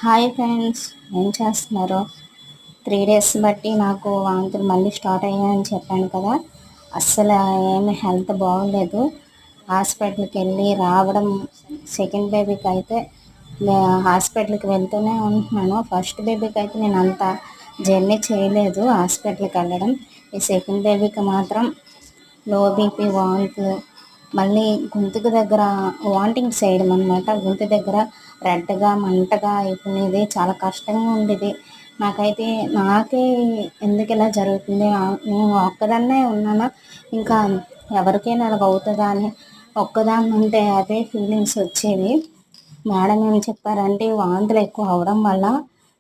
Hi friends, ఏం చేస్తున్నారు? 3 days బట్టి నాకు వాంతులు మళ్ళీ స్టార్ట్ అయ్యాయని చెప్పాను కదా. అస్సలు ఏమి హెల్త్ బాగోలేదు. హాస్పిటల్కి వెళ్ళి రావడం. సెకండ్ బేబీకి అయితే హాస్పిటల్కి వెళ్తూనే ఉంటున్నాను. ఫస్ట్ బేబీకి అయితే నేను అంత జర్నీ చేయలేదు హాస్పిటల్కి వెళ్ళడం. ఈ సెకండ్ బేబీకి మాత్రం లో బీపీ, వాంతులు, మళ్ళీ గొంతుకు దగ్గర వాంటింగ్ చేయడం అనమాట. గొంతు దగ్గర రెడ్గా మంటగా అయిపోయినది. చాలా కష్టంగా ఉండేది నాకైతే. నాకే ఎందుకు ఇలా జరుగుతుంది, నేను ఒక్కదాన్నే ఉన్నానా, ఇంకా ఎవరికైనా అలాగ అవుతుందా అని ఒక్కదాన్ని ఉంటే అదే ఫీలింగ్స్ వచ్చేవి. మేడం ఏం చెప్పారంటే, వాంతులు ఎక్కువ అవడం వల్ల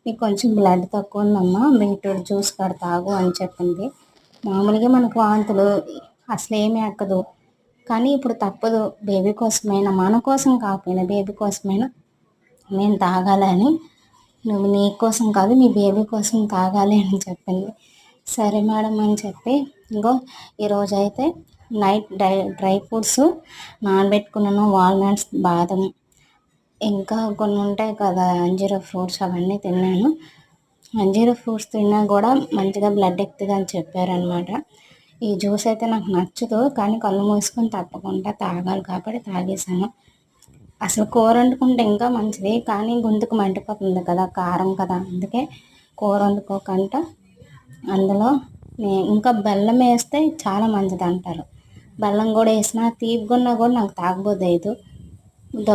నీకు కొంచెం బ్లడ్ తక్కువ ఉందమ్మా, బీట్రూట్ జ్యూస్ కడ తాగు అని చెప్పింది. మామూలుగా మనకు వాంతులు అసలు ఏమీ ఎక్కదు, కానీ ఇప్పుడు తప్పదు. బేబీ కోసమైనా, మన కోసం కాకపోయినా బేబీ కోసమైనా నేను తాగాలని. నువ్వు నీ కోసం కాదు, నీ బేబీ కోసం తాగాలి అని చెప్పింది. సరే మేడం అని చెప్పి ఇంకో ఈరోజైతే నైట్ డ్రై ఫ్రూట్స్ నానబెట్టుకున్నాను. వాల్నట్స్, బాదం, ఇంకా కొన్ని ఉంటాయి కదా అంజీరా ఫ్రూట్స్, అవన్నీ తిన్నాను. అంజీరా ఫ్రూట్స్ తిన్నా కూడా మంచిగా బ్లడ్ ఎక్కుతుంది అని చెప్పారనమాట. ఈ జ్యూస్ అయితే నాకు నచ్చదు, కానీ కళ్ళు మూసుకొని తప్పకుండా తాగాలి కాబట్టి తాగేసాను. అసలు కూర వండుకుంటే ఇంకా మంచిది, కానీ గొంతుకు మండిపోతుంది కదా, కారం కదా, అందుకే కూర వండుకోకుండా అందులో ఇంకా బెల్లం వేస్తే చాలా మంచిది అంటారు. బెల్లం కూడా వేసినా తీపిగున్నా కూడా నాకు తాగబోద్దు.